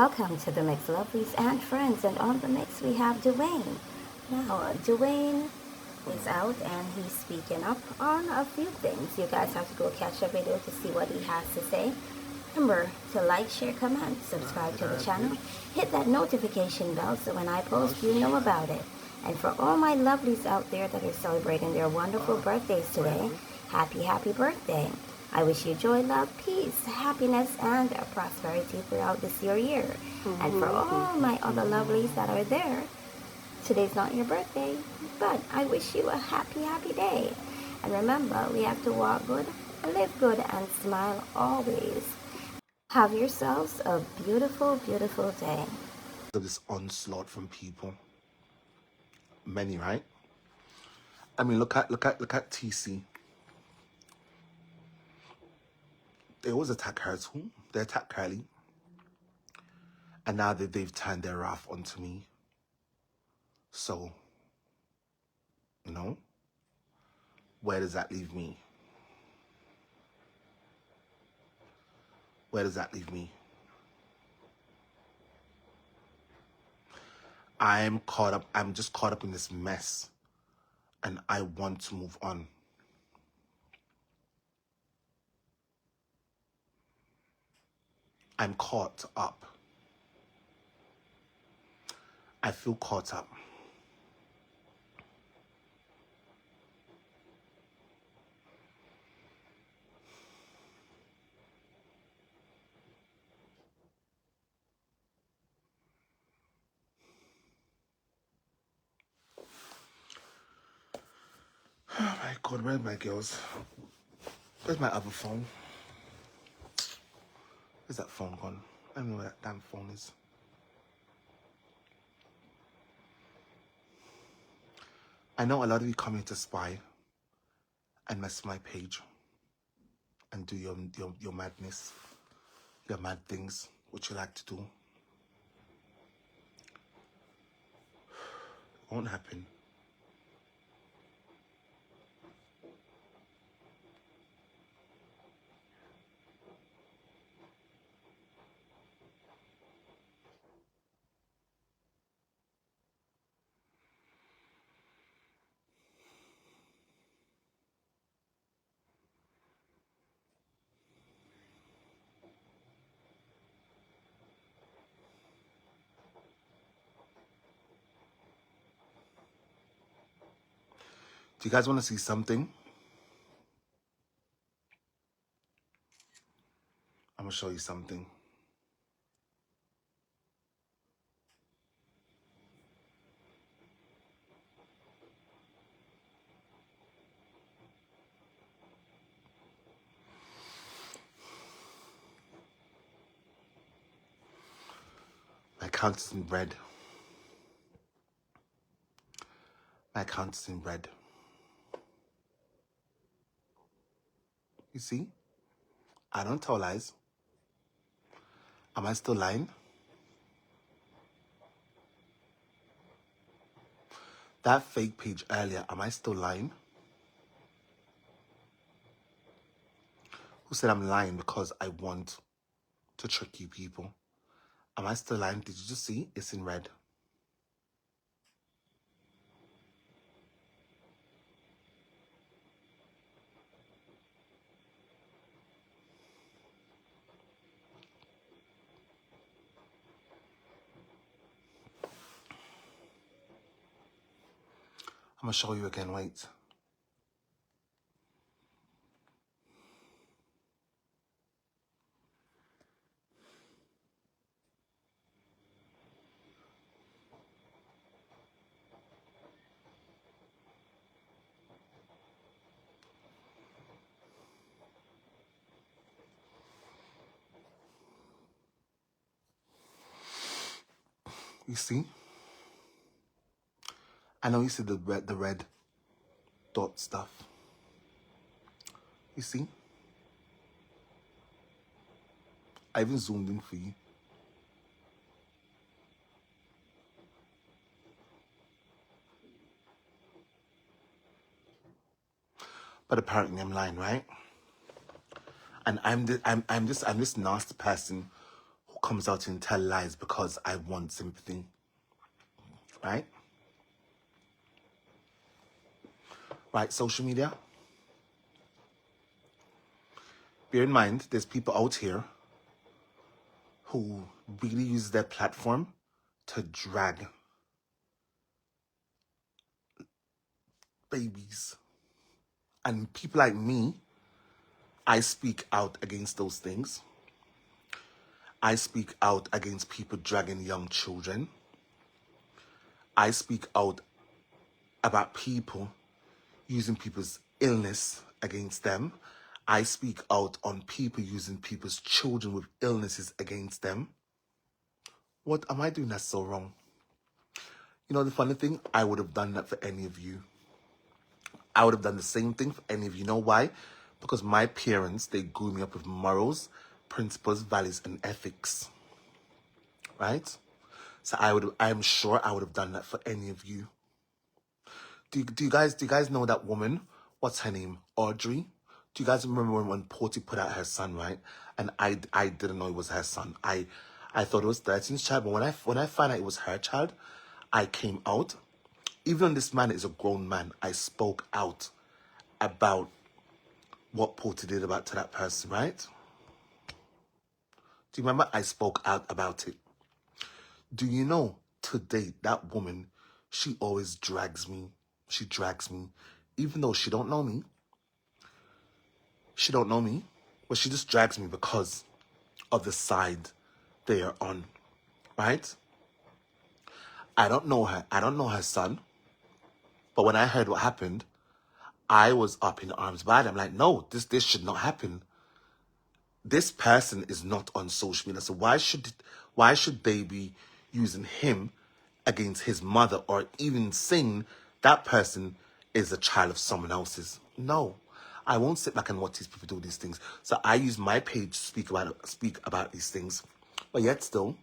Welcome to the Mix Lovelies and Friends, and on the mix we have Dwayne. Now, Dwayne is out and he's speaking up on a few things. You guys have to go catch the video to see what he has to say. Remember to like, share, comment, subscribe to the channel, hit that notification bell so when I post you know about it. And for all my lovelies out there that are celebrating their wonderful birthdays today, happy birthday. I wish you joy, love, peace, happiness, and prosperity throughout this year. And for all my other lovelies that are there, today's not your birthday, but I wish you a happy day. And remember, we have to walk good, live good, and smile always. Have yourselves a beautiful day. Of this onslaught from people, many, right? I mean, look at TC. They always attack her too. They attack Kylie, and now they've turned their wrath onto me. So, where does that leave me? Where does that leave me? I'm just caught up in this mess, and I want to move on. I'm caught up. I feel caught up. Oh my God, where's my girls? Where's my other phone? Where's that phone gone? I don't know where that damn phone is. I know a lot of you come here to spy and mess my page and do your madness, your mad things, what you like to do. It won't happen. Do you guys want to see something? I'm going to show you something. My account is in red. My account is in red. You see? I don't tell lies. Am I still lying? That fake page earlier, am I still lying? Who said I'm lying because I want to trick you people? Am I still lying? Did you just see? It's in red. I'm going to show you again, wait. You see? I know you see the red dot stuff. You see? I even zoomed in for you. But apparently I'm lying, right? And I'm this nasty person who comes out and tell lies because I want sympathy, right? Right, social media. Bear in mind, there's people out here who really use their platform to drag babies. And people like me, I speak out against those things. I speak out against people dragging young children. I speak out about people using people's illness against them. I speak out on people using people's children with illnesses against them. What am I doing that's so wrong? You know, the funny thing, I would have done that for any of you. I would have done the same thing for any of you. You know why? Because my parents, they grew me up with morals, principles, values, and ethics. Right? So I'm sure I would have done that for any of you. Do you guys know that woman? What's her name? Audrey? Do you guys remember when Porty put out her son, right? And I didn't know it was her son. I thought it was 13's child, but when I found out it was her child, I came out. Even though this man is a grown man, I spoke out about what Porty did to that person, right? Do you remember? I spoke out about it. Do you know, to date, that woman, she always drags me. She drags me. Even though she don't know me. She don't know me. But she just drags me because of the side they are on. Right? I don't know her. I don't know her son. But when I heard what happened, I was up in arms by it. I'm like, no, this should not happen. This person is not on social media. So why should they be using him against his mother, or even saying that person is a child of someone else's? No, I won't sit back and watch these people do these things. So I use my page to speak about these things. But yet still,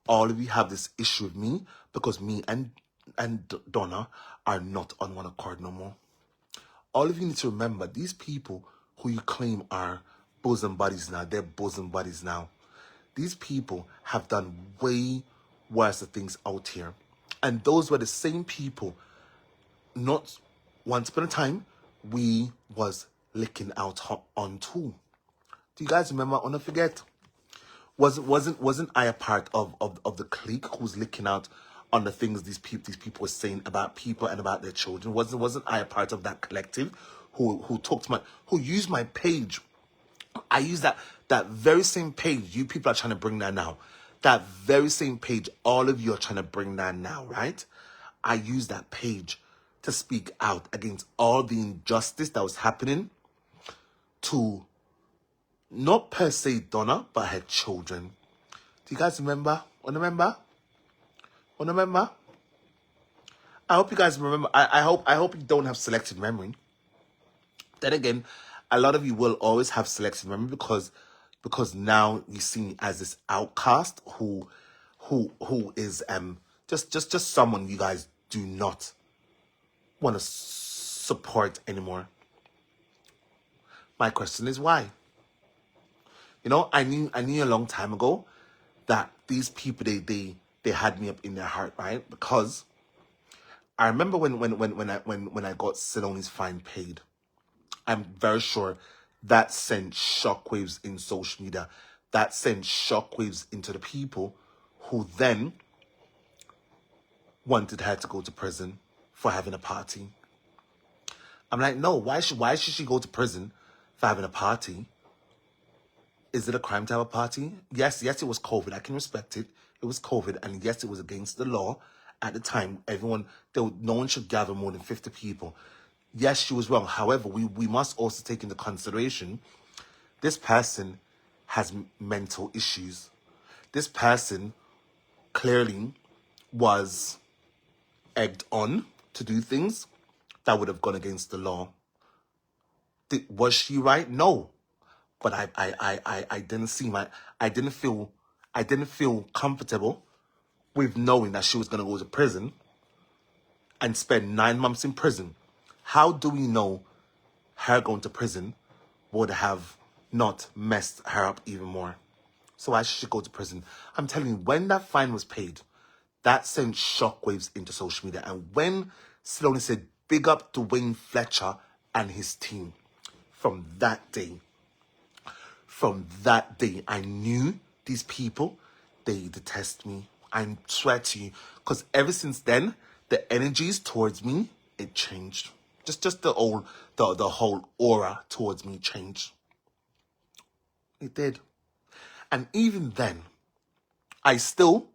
all of you have this issue with me because me and Donna are not on one accord no more. All of you need to remember, these people who you claim are bosom buddies now, they're bosom buddies now. These people have done way worse things out here. And those were the same people, not once upon a time, we was licking out on too. Do you guys remember? I don't forget. Wasn't I a part of the clique who's licking out on the things these people were saying about people and about their children? Wasn't I a part of that collective who used my page? I use that very same page. You people are trying to bring that now. That very same page, all of you are trying to bring that now, right? I use that page to speak out against all the injustice that was happening to, not per se Donna, but her children. Do you guys remember? Remember? I hope you guys remember. I hope you don't have selective memory. Then again, a lot of you will always have selective memory because now you see me as this outcast who is just someone you guys do not want to support anymore. My question is why? You know, I knew a long time ago that these people they had me up in their heart, right? Because I remember when I got Sidoni's fine paid, I'm very sure that sent shockwaves in social media. That sent shockwaves into the people who then wanted her to go to prison for having a party. I'm like, no, why should she go to prison for having a party? Is it a crime to have a party? Yes, it was COVID. I can respect it. It was COVID, and yes, it was against the law at the time. No one should gather more than 50 people. Yes, she was wrong. However, we must also take into consideration this person has mental issues. This person clearly was egged on to do things that would have gone against the law. Was she right? No. But I didn't feel comfortable with knowing that she was going to go to prison and spend 9 months in prison. How do we know her going to prison would have not messed her up even more? So why should she go to prison? I'm telling you, when that fine was paid, that sent shockwaves into social media. And when Sloane said, big up Dwayne Fletcher and his team, from that day, I knew these people, they detest me. I swear to you, because ever since then, the energies towards me, it changed. Just the whole aura towards me changed. It did. And even then, I still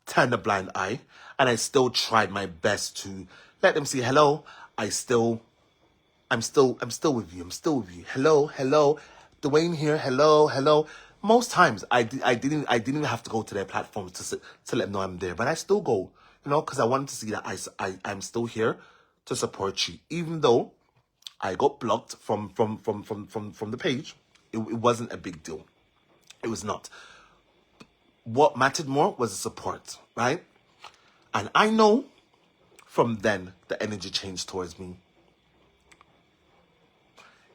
turned a blind eye, and I still tried my best to let them see, hello, I'm still with you. I'm still with you. Hello. Dwayne here. Hello. Most times I didn't even have to go to their platforms to let them know I'm there, but I still go, because I wanted to see that I'm still here to support you, even though I got blocked from the page. It wasn't a big deal. It was not. What mattered more was the support, right? And I know from then the energy changed towards me.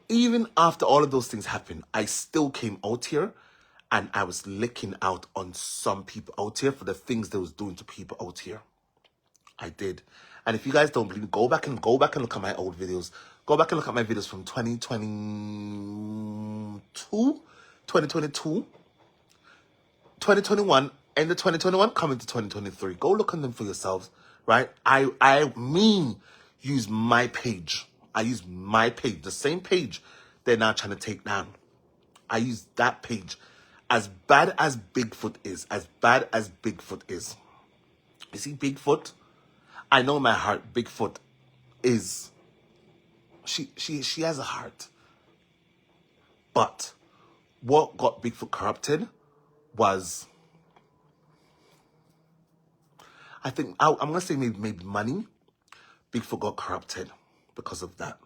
Even after all of those things happened, I still came out here and I was licking out on some people out here for the things they was doing to people out here. I did. And if you guys don't believe me, go back and look at my old videos. Go back and look at my videos from 2022, 2021, end of 2021, coming to 2023. Go look on them for yourselves, right? I use my page. I use my page, the same page they're now trying to take down. I use that page. As bad as Bigfoot is, you see Bigfoot? I know in my heart, Bigfoot is, she has a heart. But what got Bigfoot corrupted was, I think, I'm going to say maybe money. Bigfoot got corrupted because of that.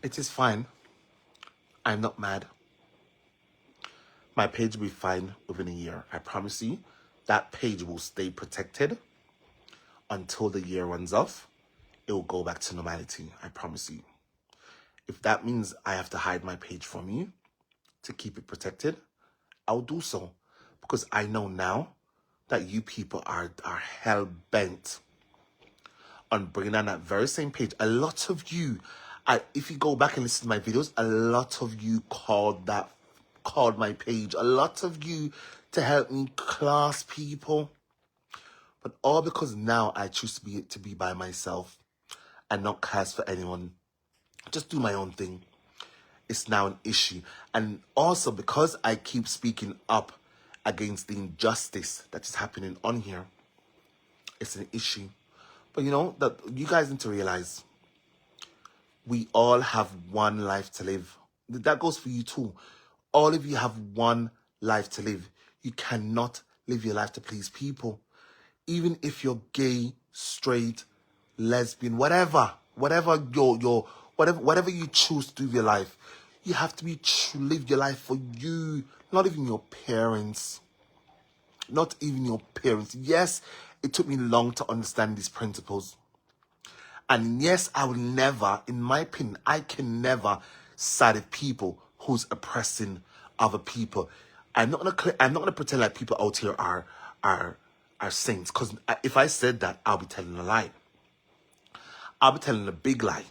It is fine. I'm not mad. My page will be fine within a year. I promise you, that page will stay protected until the year runs off. It will go back to normality. I promise you. If that means I have to hide my page from you to keep it protected, I'll do so. Because I know now that you people are hell-bent on bringing down that very same page. A lot of you, if you go back and listen to my videos, a lot of you called my page. A lot of you to help me class people. But all because now I choose to be by myself and not cast for anyone. Just do my own thing. It's now an issue. And also because I keep speaking up against the injustice that is happening on here, it's an issue. But that you guys need to realize, we all have one life to live. That goes for you too. All of you have one life to live. You cannot live your life to please people. Even if you're gay, straight, lesbian, whatever you choose to do with your life, you have to live your life for you, not even your parents. Not even your parents. Yes, it took me long to understand these principles. And yes, I will never, in my opinion, I can never side with people who's oppressing other people. I'm not gonna pretend like people out here are saints, because if I said that, I'll be telling a lie. I'll be telling a big lie,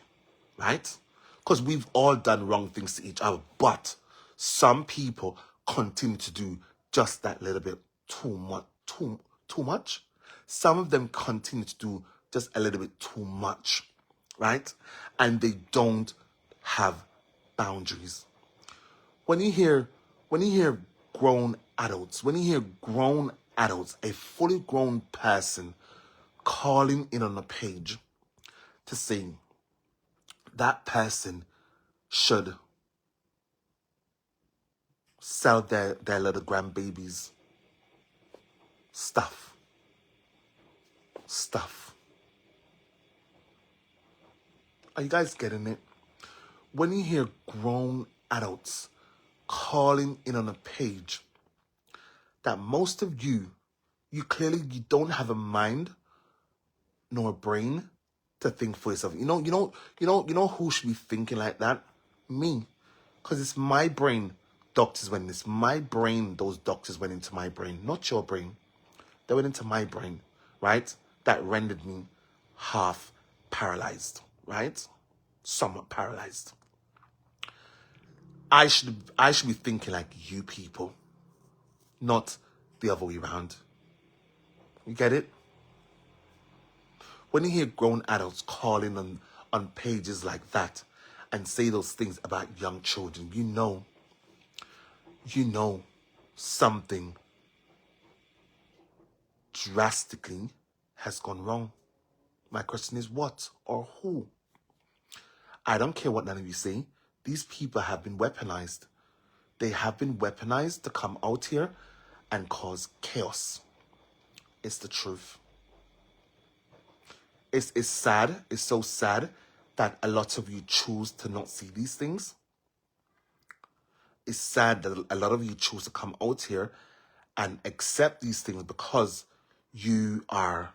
right? Because we've all done wrong things to each other, but some people continue to do just that little bit too much. Some of them continue to do just a little bit too much, right? And they don't have boundaries. When you hear grown adults, a fully grown person calling in on a page to say that person should sell their little grandbabies stuff. Are you guys getting it? When you hear grown adults calling in on a page that most of you clearly you don't have a mind nor a brain to think for yourself. You know who should be thinking like that? Me. Because it's my brain doctors went in. It's my brain those doctors went into my brain, not your brain. They went into my brain, right? That rendered me half paralyzed, right? Somewhat paralyzed. I should be thinking like you people, not the other way around. You get it? When you hear grown adults calling on pages like that and say those things about young children, you know something drastically has gone wrong. My question is what or who? I don't care what none of you say. These people have been weaponized. They have been weaponized to come out here and cause chaos. It's the truth. It's sad. It's so sad that a lot of you choose to not see these things. It's sad that a lot of you choose to come out here and accept these things because you are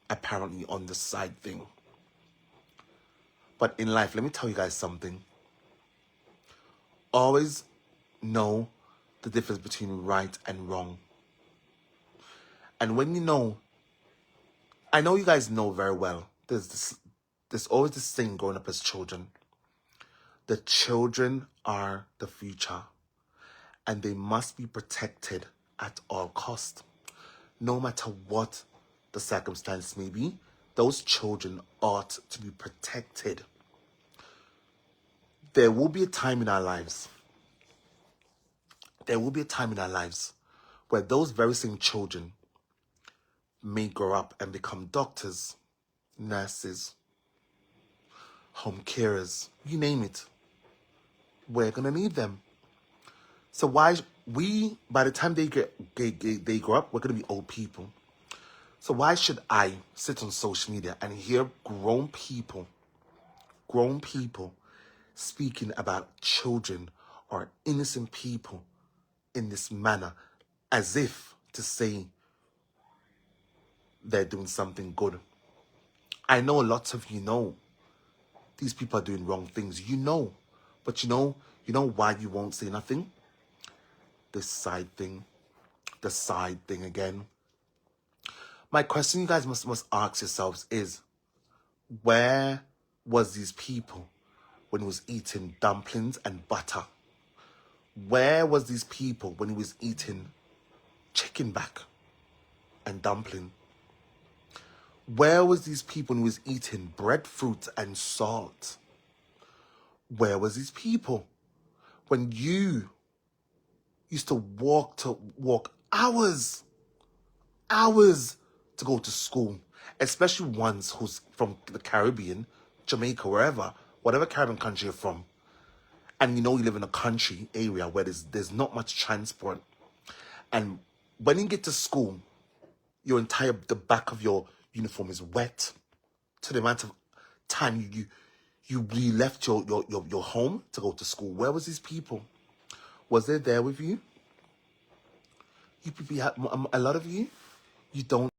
apparently on the side thing. But in life, let me tell you guys something. Always know the difference between right and wrong. And when you know, I know you guys know very well, there's always this thing growing up as children. The children are the future, and they must be protected at all cost. No matter what the circumstance may be, those children ought to be protected. There will be a time in our lives. There will be a time in our lives where those very same children may grow up and become doctors, nurses, home carers, you name it. We're going to need them. So by the time they grow up, we're going to be old people. So why should I sit on social media and hear grown people speaking about children or innocent people in this manner as if to say they're doing something good? I know lots of you know these people are doing wrong things. You know. But you know why you won't say nothing? The side thing again. My question you guys must ask yourselves is, where was these people when he was eating dumplings and butter? Where was these people when he was eating chicken back and dumpling? Where was these people when he was eating breadfruit and salt? Where was these people when you used to walk hours to go to school, especially ones who's from the Caribbean, Jamaica, whatever Caribbean country you're from, and you live in a country area where there's not much transport, and when you get to school, the back of your uniform is wet to the amount of time you left your home to go to school. Where was these people? Was they there with you? You people, a lot of you don't